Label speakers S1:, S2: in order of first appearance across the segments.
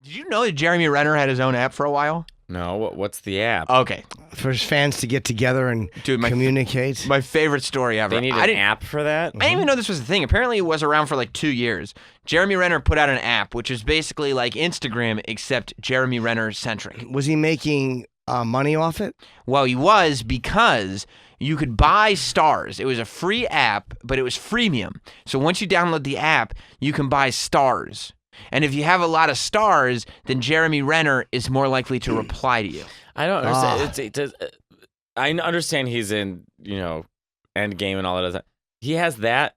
S1: Did you know that Jeremy Renner had his own app for a while?
S2: No, what's the app?
S1: Okay.
S3: For his fans to get together and communicate.
S1: My favorite story ever.
S2: They need an app for that?
S1: I didn't even know this was a thing. Apparently it was around for like 2 years. Jeremy Renner put out an app, which is basically like Instagram, except Jeremy Renner-centric.
S3: Was he making money off it?
S1: Well, he was, because you could buy stars. It was a free app, but it was freemium. So once you download the app, you can buy stars. And if you have a lot of stars, then Jeremy Renner is more likely to reply to you.
S2: I don't understand. I understand he's in, Endgame and all that other stuff. He has that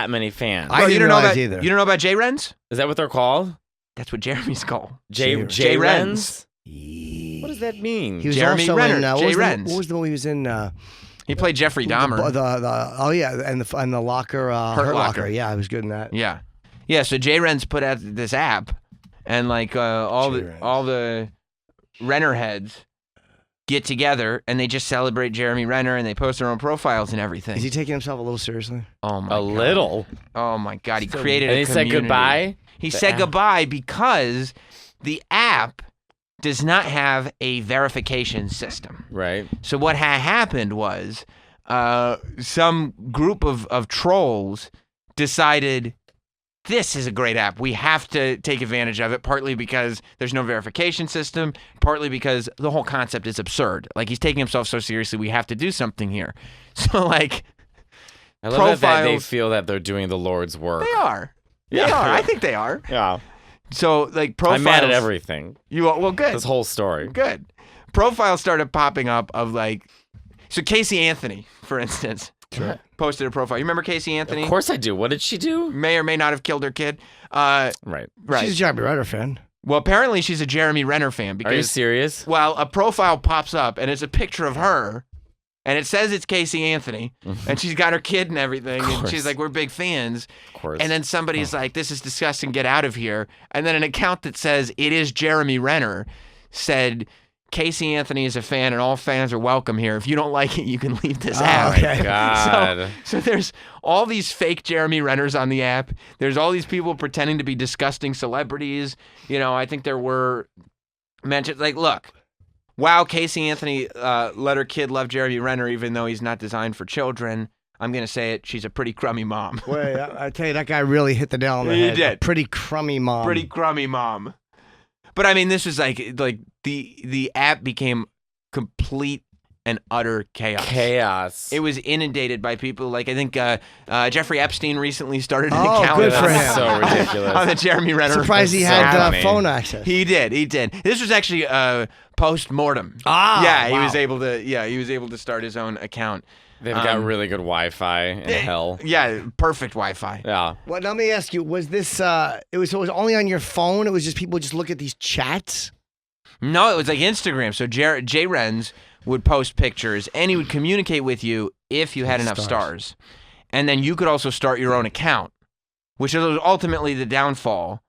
S2: many fans.
S3: I didn't realize either.
S1: You don't know about J-Rens?
S2: Is that what they're called?
S1: That's what Jeremy's called.
S2: J-Rens? What does that mean?
S3: He was
S1: Jeremy
S3: also
S1: Renner,
S3: in,
S1: J-Rens.
S3: what was the one he was in?
S1: He played Jeffrey Dahmer.
S3: And the locker, Hurt Locker. Yeah, I was good in that.
S1: Yeah. Yeah, so J-Rens put out this app, and like all the Renner heads get together, and they just celebrate Jeremy Renner, and they post their own profiles and everything.
S3: Is he taking himself a little seriously?
S1: Oh my God.
S2: A little?
S1: Oh my God, he created a community.
S2: And he said goodbye?
S1: He said goodbye because the app does not have a verification system.
S2: Right.
S1: So what happened was some group of trolls decided, this is a great app. We have to take advantage of it, partly because there's no verification system, partly because the whole concept is absurd. Like, he's taking himself so seriously, we have to do something here. So, like,
S2: I love that they feel that they're doing the Lord's work.
S1: They are.
S2: Yeah.
S1: They are. I think they are.
S2: Yeah.
S1: So, like, profiles.
S2: I'm mad at everything.
S1: Well, good.
S2: This whole story.
S1: Good. Profiles started popping up of, like, so Casey Anthony, for instance.
S3: Sure.
S1: Posted a profile. You remember Casey Anthony?
S2: Of course I do. What did she do?
S1: May or may not have killed her kid.
S2: Right.
S3: She's a Jeremy Renner fan.
S1: Well, apparently she's a Jeremy Renner fan. Because,
S2: are you serious?
S1: Well, a profile pops up, and it's a picture of her, and it says it's Casey Anthony, and she's got her kid and everything, and she's like, we're big fans.
S2: Of course.
S1: And then somebody's like, this is disgusting, get out of here. And then an account that says it is Jeremy Renner said, Casey Anthony is a fan, and all fans are welcome here. If you don't like it, you can leave this app.
S3: Okay.
S2: God.
S1: So there's all these fake Jeremy Renners on the app. There's all these people pretending to be disgusting celebrities. I think there were mentions like, look, wow, Casey Anthony let her kid love Jeremy Renner even though he's not designed for children. I'm going to say it. She's a pretty crummy mom.
S3: Wait, I tell you, that guy really hit the nail on the head.
S1: He did.
S3: A pretty crummy mom.
S1: Pretty crummy mom. But I mean, this was like the app became complete and utter chaos. It was inundated by people. Like, I think Jeffrey Epstein recently started an account.
S3: Good for him.
S2: So ridiculous.
S1: On the Jeremy Renner.
S3: Surprised he had phone access.
S1: He did. This was actually post-mortem. Yeah, wow. He was able to start his own account.
S2: They've got really good Wi-Fi in hell.
S1: Yeah, perfect Wi-Fi.
S2: Yeah.
S3: Well, let me ask you: was this? It was only on your phone. It was just people just look at these chats.
S1: No, it was like Instagram. So J-Rens would post pictures, and he would communicate with you if you had enough stars, and then you could also start your own account, which was ultimately the downfall,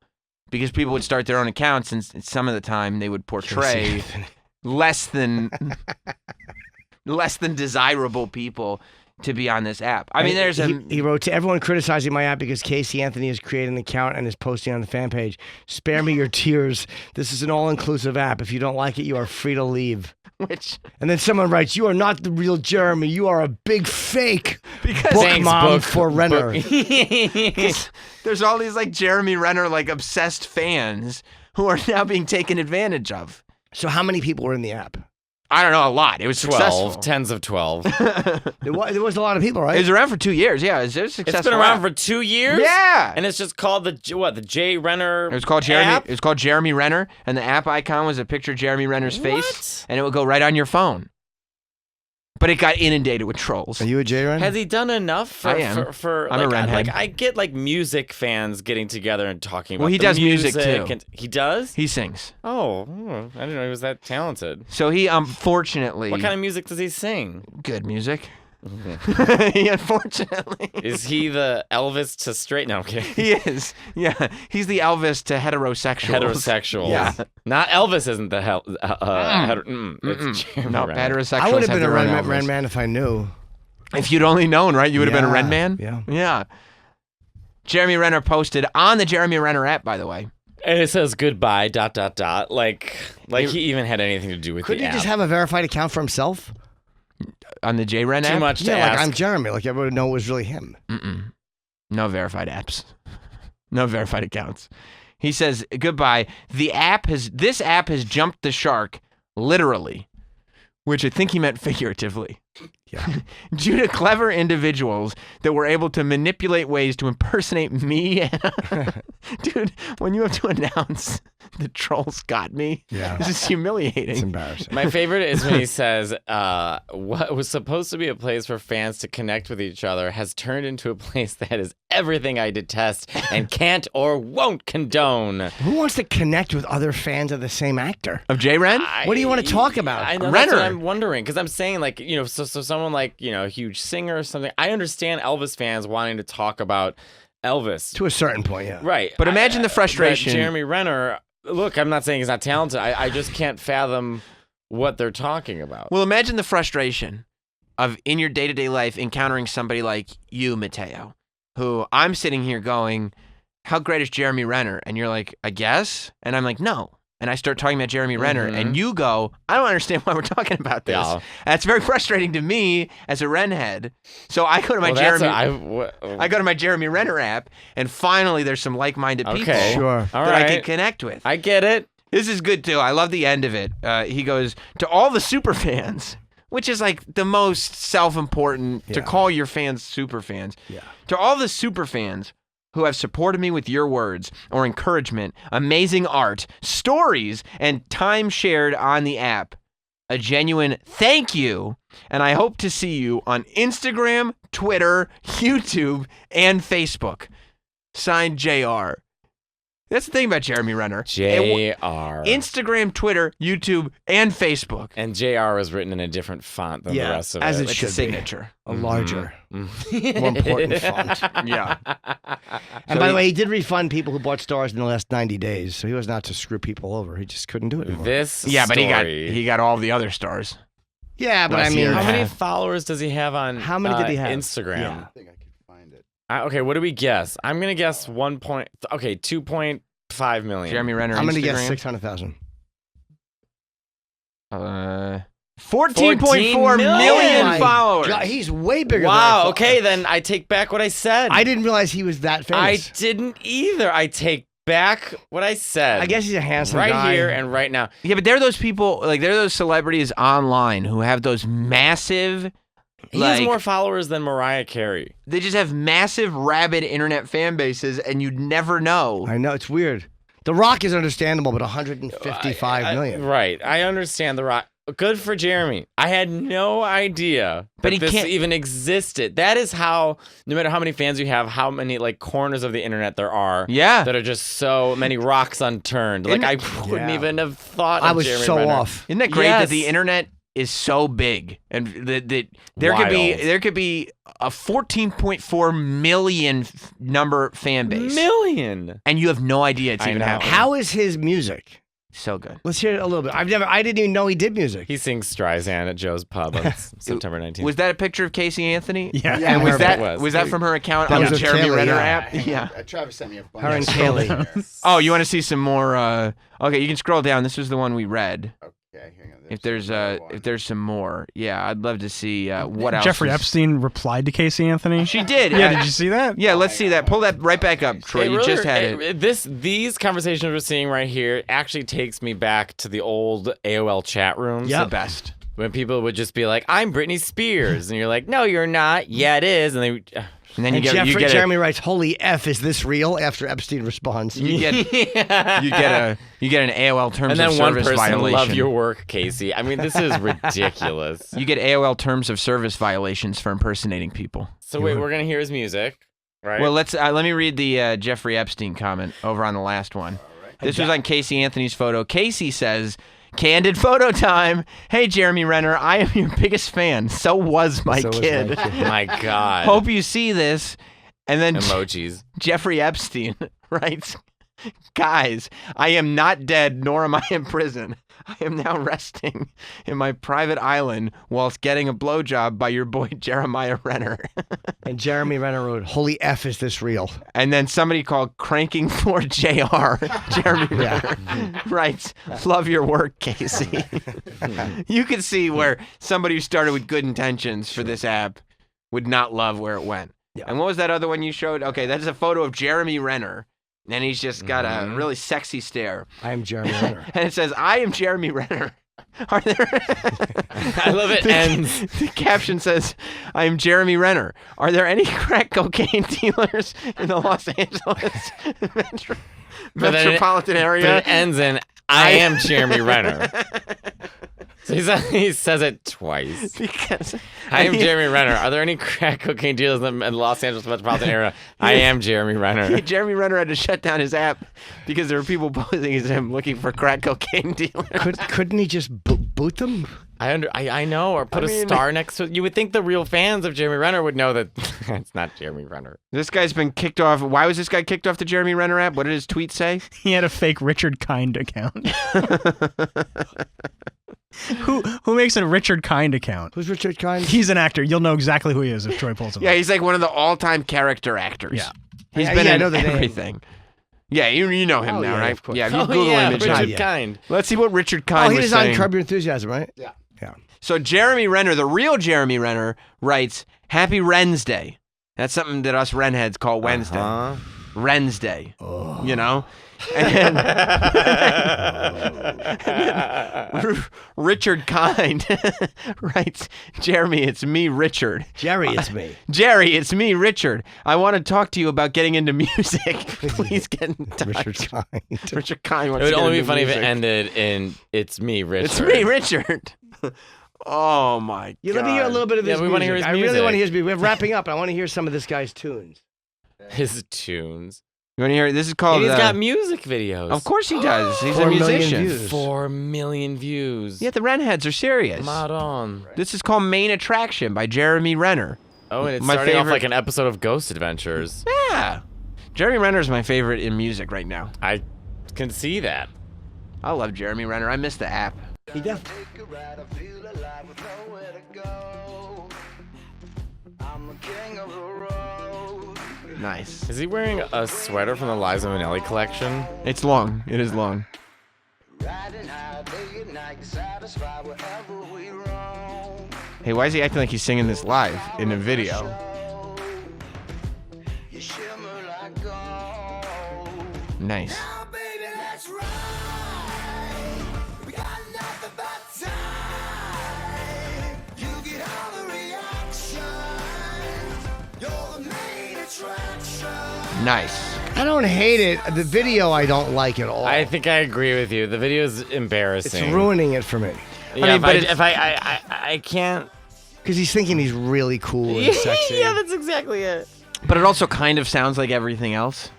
S1: because people would start their own accounts, and some of the time they would portray less than desirable people to be on this app. I mean,
S3: he wrote to everyone criticizing my app because Casey Anthony has created an account and is posting on the fan page. Spare me your tears. This is an all-inclusive app. If you don't like it, you are free to leave. And then someone writes, you are not the real Jeremy. You are a big fake book mom for Renner.
S1: There's all these like Jeremy Renner like obsessed fans who are now being taken advantage of.
S3: So how many people were in the app?
S1: I don't know, a lot. It was
S2: 12,
S1: successful.
S2: Tens of 12.
S3: There was a lot of people, right?
S1: It was around for 2 years. Yeah, it was successful.
S2: It's been around for 2 years?
S1: Yeah.
S2: And it's just called the J Renner
S1: It was called Jeremy.
S2: app?
S1: It was called Jeremy Renner, and the app icon was a picture of Jeremy Renner's face, and it would go right on your phone. But it got inundated with trolls.
S3: Are you a J-Ren?
S2: Has he done enough
S1: I am. I'm a Renhead.
S2: I get like music fans getting together and talking about
S1: he does music too.
S2: And he does?
S1: He sings.
S2: Oh, I didn't know he was that talented.
S1: So he unfortunately...
S2: What kind of music does he sing?
S1: Good music. He unfortunately...
S2: Is he the Elvis to straight? No, I'm kidding.
S1: He is. Yeah. He's the Elvis to heterosexuals.
S2: Heterosexuals.
S1: Yeah.
S2: Not Elvis isn't the it's Jeremy
S1: No,
S2: Renner.
S1: heterosexuals
S3: I would have
S1: have
S3: been a
S1: their own
S3: Ren
S1: Elvis.
S3: man if I knew.
S1: If you'd only known, right? You would have been a Ren man?
S3: Yeah.
S1: Yeah. Jeremy Renner posted on the Jeremy Renner app, by the way.
S2: And it says goodbye, ... Like he even had anything to do with
S3: Couldn't
S2: the
S3: he just
S2: app.
S3: have a verified account for himself?
S1: On the JRen app?
S2: Too much to
S3: Yeah, like
S2: ask.
S3: I'm Jeremy. Like everyone would know it was really him.
S1: Mm-mm. No verified apps. No verified accounts. He says, goodbye. This app has jumped the shark, literally, which I think he meant figuratively.
S3: Yeah.
S1: Due to clever individuals that were able to manipulate ways to impersonate me. Dude, when you have to announce the trolls got me,
S3: Yeah.
S1: this is humiliating.
S3: It's embarrassing.
S2: My favorite is when he says, what was supposed to be a place for fans to connect with each other has turned into a place that is everything I detest and can't or won't condone.
S3: Who wants to connect with other fans of the same actor?
S1: Of JRen?
S3: What do you want to talk about?
S2: I know,
S1: Renner.
S2: that's what I'm wondering, because I'm saying, like, you know, so someone like, you know, a huge singer or something. I understand Elvis fans wanting to talk about Elvis.
S3: To a certain point, yeah.
S2: Right.
S1: But imagine the frustration.
S2: But Jeremy Renner, look, I'm not saying he's not talented. I just can't fathom what they're talking about.
S1: Well, imagine the frustration of in your day-to-day life encountering somebody like you, Matteo, who I'm sitting here going, how great is Jeremy Renner? And you're like, I guess? And I'm like, no. And I start talking about Jeremy Renner, and you go, I don't understand why we're talking about this.
S2: Yeah.
S1: That's very frustrating to me as a Ren head. So I go to my I go to my Jeremy Renner app, and finally there's some like-minded people
S2: Okay.
S3: Sure.
S2: All
S1: that I
S2: right.
S1: can connect with.
S2: I get it.
S1: This is good too. I love the end of it. He goes, to all the super fans, which is like the most self-important to
S3: Yeah.
S1: call your fans super fans.
S3: Yeah.
S1: To all the super fans who have supported me with your words or encouragement, amazing art, stories, and time shared on the app, a genuine thank you. And I hope to see you on Instagram, Twitter, YouTube, and Facebook. Signed, JR. That's the thing about Jeremy Renner.
S2: JR.
S1: Instagram, Twitter, YouTube, and Facebook.
S2: And JR was written in a different font than
S3: Yeah,
S2: the rest of
S3: as
S2: it.
S3: it
S1: It's
S3: should
S1: a
S3: be.
S1: signature.
S3: A larger,
S2: Mhm.
S3: more important font.
S1: Yeah.
S3: And by the way, he did refund people who bought stars in the last 90 days, so he was not to screw people over. He just couldn't do it anymore.
S2: This
S1: Yeah, but
S2: story-
S1: he got all the other stars.
S3: Yeah, but
S1: Last
S3: I mean,
S1: year.
S2: How many
S1: Yeah.
S2: followers does he have on
S3: How many did he have?
S2: Instagram?
S3: Yeah.
S4: I think I could find it.
S2: Okay, what do we guess? I'm going to guess 2.5 million.
S1: Jeremy Renner.
S3: I'm going to
S1: Instagram.
S3: guess 600,000.
S1: 14.4 million
S3: my
S1: followers.
S3: God, he's way bigger than I
S2: Wow,
S3: thought.
S2: okay, then I take back what I said.
S3: I didn't realize he was that
S2: I
S3: famous.
S2: didn't either. I take back what I said.
S3: I guess he's a handsome
S2: right
S3: guy.
S2: here and right now.
S1: Yeah, but they're those people, like they're those celebrities online who have those massive,
S2: He has
S1: like,
S2: more followers than Mariah Carey.
S1: they just have massive, rabid internet fan bases, and you'd never know.
S3: I know, it's weird. The Rock is understandable, but 155 million.
S2: Right. I understand The Rock. Good for Jeremy. I had no idea
S1: But
S2: that
S1: he
S2: this
S1: can't-
S2: even existed. That is how, no matter how many fans you have, how many like corners of the internet there are
S1: Yeah.
S2: that are just so many rocks unturned. Like I wouldn't
S3: Yeah.
S2: even have thought
S3: I
S2: of
S3: was
S2: Jeremy
S3: so
S2: Renner.
S3: off.
S1: Isn't that great that
S2: Yes.
S1: the internet is so big, and that there could be a 14.4 million number fan base,
S2: Million.
S1: and you have no idea it's
S2: I
S1: even
S2: know.
S1: happening.
S3: How is his music?
S1: So good.
S3: Let's hear it a little bit. I didn't even know he did music.
S2: He sings Streisand at Joe's Pub on September 19th.
S1: Was that a picture of Casey Anthony?
S4: Yeah.
S3: Yeah,
S1: And was
S3: her-
S1: that
S2: it was.
S1: was that from her account
S3: That
S1: on
S3: was
S1: the
S3: with
S1: Jeremy
S3: Kaylee,
S1: Renner
S3: yeah.
S1: app?
S4: Hang on,
S1: Yeah.
S4: Travis sent me a bunch.
S3: Her and
S4: of stuff
S3: Kaylee.
S4: there.
S1: Oh, you want to see some more? Okay, you can scroll down. This was the one we read.
S4: Okay, hang on.
S1: If there's some more, yeah, I'd love to see what else.
S5: Jeffrey
S1: is-
S5: Epstein replied to Casey Anthony.
S1: She did.
S5: Yeah, did you see that?
S1: Yeah, let's see that. Pull that right back up, Troy.
S2: It
S1: You
S2: really-
S1: just had it.
S2: These conversations we're seeing right here actually takes me back to the old AOL chat rooms.
S1: The best.
S2: When people would just be like, "I'm Britney Spears," and you're like, "No, you're not." Yeah, it is. And they,
S1: And then
S3: And
S1: you get
S3: Jeremy writes, "Holy F, is this real?" After Epstein responds.
S1: you get an AOL terms
S2: and then
S1: of
S2: one
S1: service
S2: person,
S1: violation.
S2: "Love your work, Casey." I mean, this is ridiculous.
S1: You get AOL terms of service violations for impersonating people.
S2: So wait, we're gonna hear his music, right?
S1: Well, let me read the Jeffrey Epstein comment over on the last one. This was on Casey Anthony's photo. Casey says, "Candid photo time. Hey, Jeremy Renner, I am your biggest fan. So was my
S3: So was
S1: kid.
S3: my kid.
S2: my God.
S1: Hope you see this." And then
S2: Emojis.
S1: Jeffrey Epstein writes, Guys, I am not dead, nor am I in prison. I am now resting in my private island whilst getting a blowjob by your boy Jeremiah Renner.
S3: And Jeremy Renner wrote, "Holy F, is this real?"
S1: And then somebody called Cranking for JR, Jeremy Renner, writes, "Love your work, Casey." You can see where somebody who started with good intentions for this app would not love where it went.
S3: Yeah.
S1: And what was that other one you showed? Okay, that is a photo of Jeremy Renner. And he's just got a really sexy stare.
S3: I am Jeremy Renner.
S1: And it says, "I am Jeremy Renner." Are there?
S2: I love it. Ends.
S1: The caption says, "I am Jeremy Renner. Are there any crack cocaine dealers in the Los Angeles metropolitan area?"
S2: But it ends in, "I am Jeremy Renner." So he says it twice.
S1: Because
S2: I am Jeremy Renner. Are there any crack cocaine dealers in the Los Angeles metropolitan area? I am Jeremy Renner.
S1: Jeremy Renner had to shut down his app because there were people posing as him looking for crack cocaine dealers.
S3: Couldn't he just boot them?
S2: I know, or put a star next to it. You would think the real fans of Jeremy Renner would know that it's not Jeremy Renner.
S1: This guy's been kicked off. Why was this guy kicked off the Jeremy Renner app? What did his tweet say?
S5: He had a fake Richard Kind account. Who makes a Richard Kind account?
S3: Who's Richard Kind?
S5: He's an actor. You'll know exactly who he is if Troy pulls him
S1: Yeah,
S5: up.
S1: he's like one of the all-time character actors.
S5: Yeah.
S1: He's
S3: Yeah,
S1: been
S3: yeah, I
S1: in
S3: know the name.
S1: everything. Yeah, you know him
S3: Oh,
S1: now,
S3: yeah,
S1: right?
S3: of course.
S1: Yeah, if you Google image
S2: Richard
S1: him.
S2: Kind.
S1: Let's see what Richard
S3: Oh,
S1: Kind
S3: he
S1: was
S3: was on
S1: saying.
S3: Curb Your Enthusiasm, right?
S4: Yeah.
S3: Yeah.
S1: So Jeremy Renner, the real Jeremy Renner, writes, "Happy Wednesday." That's something that us Renheads call Wednesday.
S2: Huh?
S1: Wednesday.
S3: Oh.
S1: You know? And then Richard Kind writes, "Jeremy, it's me, Richard.
S3: Jerry, it's me.
S1: Jerry, it's me, Richard. I want to talk to you about getting into music. Please get in touch."
S3: Richard Kind.
S1: Richard Kind
S2: It
S1: wants
S2: would
S1: to get
S2: only be
S1: into
S2: funny if
S1: music.
S2: it ended in "It's me, Richard."
S1: It's me, Richard. Oh, my
S3: You
S1: God.
S3: let me hear a little bit of
S2: Yeah,
S3: his
S2: we
S3: music.
S2: wanna hear his
S3: I really
S2: music.
S3: want to hear his music. We're wrapping up, and I want to hear some of this guy's tunes.
S2: His tunes.
S1: You want to hear it? This is called...
S2: And he's got music videos.
S1: Of course he does. He's a
S3: 4 million
S1: musician.
S3: views.
S2: 4 million views.
S1: Yeah, the Renheads are serious.
S2: Mod on.
S1: This is called Main Attraction by Jeremy Renner.
S2: Oh, and it's
S1: My
S2: starting off
S1: favorite-
S2: like an episode of Ghost Adventures.
S1: Yeah. Jeremy Renner is my favorite in music right now.
S2: I can see that.
S1: I love Jeremy Renner. I miss the app.
S3: He definitely.
S1: Nice.
S2: Is he wearing a sweater from the Liza Minnelli collection?
S1: It's long. It is long. Hey, why is he acting like he's singing this live in a video? Nice. Nice.
S3: I don't hate it. The video, I don't like at all.
S2: I think I agree with you. The video is
S3: it's
S2: embarrassing.
S3: ruining it for me.
S2: Yeah,
S1: mean, but
S2: if I can't.
S3: Because he's thinking he's really cool and sexy.
S2: Yeah, that's exactly it.
S1: But it also kind of sounds like everything else.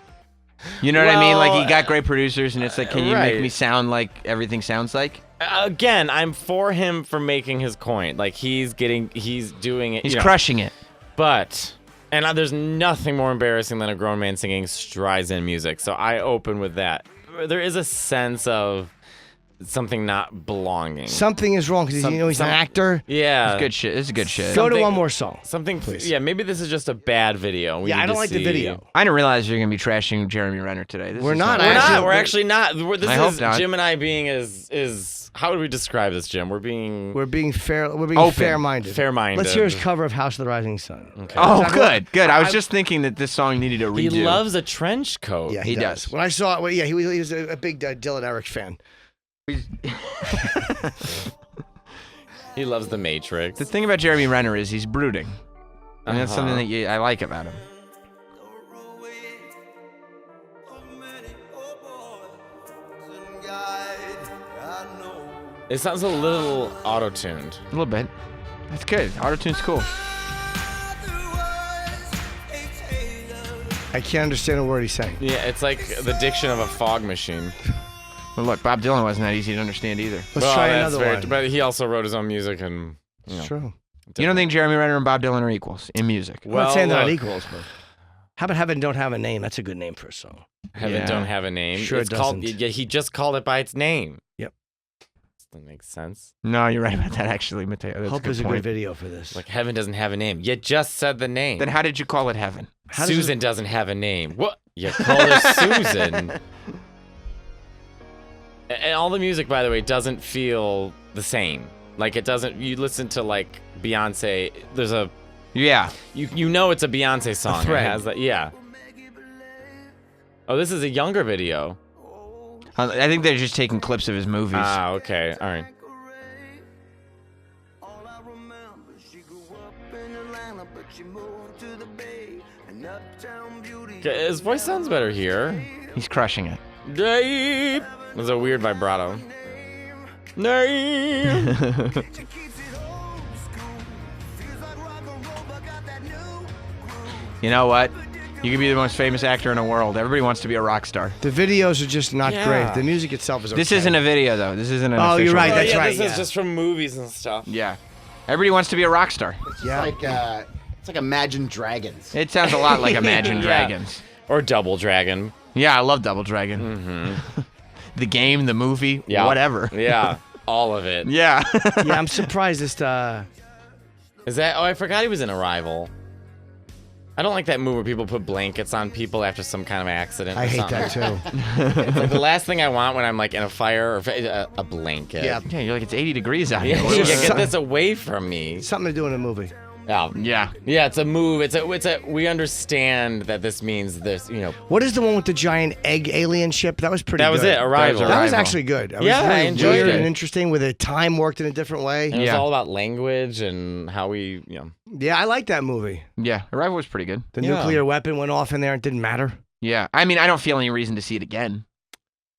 S1: You know what I mean? Like, he
S2: Well,
S1: got great producers, and it's like, can you make
S2: right.
S1: me sound like everything sounds like?
S2: Again, I'm for him for making his coin. Like, he's doing it.
S1: He's
S2: you know.
S1: crushing it.
S2: But, and there's nothing more embarrassing than a grown man singing Streisand music. So I open with that. There is a sense of something not belonging.
S3: Something is wrong because he's an actor.
S2: Yeah.
S1: It's good shit. This is good shit.
S3: Go to
S2: Something-
S3: one more song.
S2: Something,
S3: Please.
S2: Yeah, maybe this is just a bad video. We
S3: Yeah,
S2: need
S3: I don't
S2: to
S3: like the
S2: see-
S3: video.
S1: I didn't realize you're going to be trashing Jeremy Renner today. This
S3: We're
S1: is
S3: not.
S2: We're
S3: Actually,
S2: not. We're actually not. This
S1: I hope
S2: is
S1: not.
S2: Jim and I being is. How would we describe this, Jim? We're being
S3: fair. We're being
S1: Open.
S3: fair-minded.
S2: fair-minded.
S3: Let's hear his cover of House of the Rising Sun.
S2: Okay.
S1: Oh,
S3: Is that
S1: good, good. I was
S3: I-
S1: just thinking that this song needed a redo.
S2: He loves a trench coat.
S3: Yeah,
S1: He
S3: he
S1: does.
S3: does. When I saw it, well, yeah, he was a big Dylan Eric fan.
S2: He loves The Matrix.
S1: The thing about Jeremy Renner is he's brooding. And that's something
S2: Uh-huh.
S1: that I like about him.
S2: It sounds a little auto-tuned.
S1: A little bit. That's good. Autotune's cool.
S3: I can't understand a word he's saying.
S2: Yeah, it's like the diction of a fog machine.
S1: Well, look, Bob Dylan wasn't that easy to understand either.
S3: Let's try
S2: that's
S3: another one.
S2: But he also wrote his own music and.
S3: It's true.
S1: You don't think Jeremy Renner and Bob Dylan are equals in music?
S3: I'm not saying they're not
S2: look,
S3: equals, but How about Heaven Don't Have a Name? That's a good name for a song.
S2: Heaven
S1: Yeah.
S2: don't have a name.
S3: Sure
S2: it's
S3: it
S2: called.
S3: doesn't.
S2: Yeah, he just called it by its name.
S3: Yep.
S2: That makes sense.
S1: No, you're right about that, actually, Mateo. That's
S3: Hope
S1: a
S3: is
S1: good
S3: a
S1: point.
S3: good video for this.
S2: Like Heaven doesn't have a name. You just said the name.
S1: Then how did you call it Heaven?
S3: How does
S2: Susan doesn't have a name. What? You call her Susan. And all the music, by the way, doesn't feel the same. Like it doesn't. You listen to like Beyonce. There's a.
S1: Yeah.
S2: You know it's a Beyonce song.
S3: thread.
S2: It has that. Yeah. Oh, this is a younger video.
S1: I think they're just taking clips of his movies.
S2: Ah, okay. All right. Okay, his voice sounds better here.
S1: He's crushing it.
S2: Deep. There's a weird vibrato. Name.
S1: You know what? You could be the most famous actor in the world. Everybody wants to be a rock star.
S3: The videos are just not
S2: Yeah.
S3: great. The music itself is okay.
S1: This isn't a video, though. This isn't an
S3: Oh, you're
S1: official
S3: right.
S1: video.
S3: That's right.
S2: This is just from movies and stuff.
S1: Yeah. Everybody wants to be a rock star.
S3: Yeah.
S4: It's like Imagine Dragons.
S1: It sounds a lot like Imagine
S2: Yeah.
S1: Dragons.
S2: Or Double Dragon.
S1: Yeah, I love Double Dragon.
S2: Mm-hmm.
S1: The game, the movie,
S2: Yeah.
S1: whatever.
S2: Yeah. All of it.
S1: Yeah.
S3: Yeah, I'm surprised this.
S2: Is that? Oh, I forgot he was in Arrival. I don't like that move where people put blankets on people after some kind of accident.
S3: I
S2: or
S3: hate
S2: something.
S3: that too.
S2: It's like the last thing I want when I'm like in a fire or a blanket.
S3: Yeah.
S1: Yeah, you're like, it's 80 degrees out
S2: Yeah,
S1: here.
S2: you
S3: just-
S2: get this away from me.
S3: Something to do in a movie.
S2: Yeah.
S1: Yeah.
S2: Yeah, it's a move. It's a. We understand that this means this. You know.
S3: What is the one with the giant egg alien ship? That was pretty
S2: That
S3: good.
S2: was it. Arrival.
S1: That
S3: That was
S1: Arrival.
S3: actually good. That
S2: Yeah,
S3: was
S2: I
S3: really
S2: enjoyed
S3: weird
S2: it.
S3: and interesting with the time worked in a different way.
S2: And it was
S1: Yeah.
S2: all about language and how we. You know.
S3: Yeah, I like that movie.
S1: Yeah. Arrival was pretty good.
S3: The
S2: Yeah.
S3: nuclear weapon went off in there. It didn't matter.
S1: Yeah. I mean, I don't feel any reason to see it again.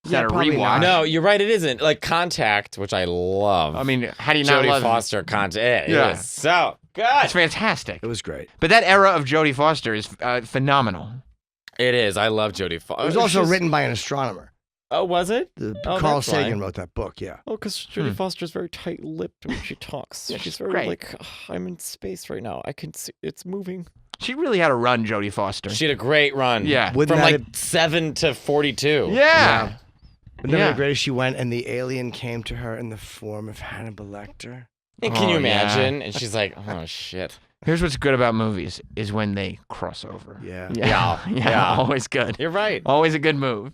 S1: Is
S3: Yeah,
S1: that a
S3: probably
S1: rewatch?
S3: not.
S2: No, you're right. It isn't like Contact, which I love.
S1: I mean, how do you not
S2: Jodie
S1: love
S2: Foster Contact. It
S1: Yeah.
S2: is so good.
S1: It's fantastic.
S3: It was great.
S1: But that era of Jodie Foster is phenomenal.
S2: It is. I love Jodie Foster.
S3: It was also written by an astronomer.
S2: Oh, was it? Oh,
S3: Carl
S2: that's why.
S3: Sagan wrote that book. Yeah.
S2: Oh, because Jodie Foster's very tight-lipped when she talks.
S1: Yeah,
S2: she's
S1: she's
S2: very
S1: great.
S2: like, I'm in space right now. I can see it's moving.
S1: She really had a run, Jodie Foster.
S2: She had a great run.
S1: Yeah.
S3: Wouldn't
S2: From
S3: that
S2: like 7 to 42.
S1: Yeah.
S3: But then
S1: Yeah.
S3: the greatest she went, and the alien came to her in the form of Hannibal Lecter.
S2: And can
S1: Oh,
S2: you
S1: yeah.
S2: imagine? And she's like, oh shit.
S1: Here's what's good about movies is when they cross over.
S3: Yeah.
S1: Yeah.
S2: Yeah.
S1: Always good.
S2: You're right.
S1: Always a good move.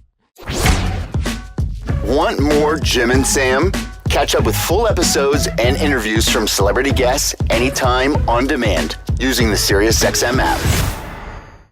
S6: Want more Jim and Sam? Catch up with full episodes and interviews from celebrity guests anytime on demand using the SiriusXM app.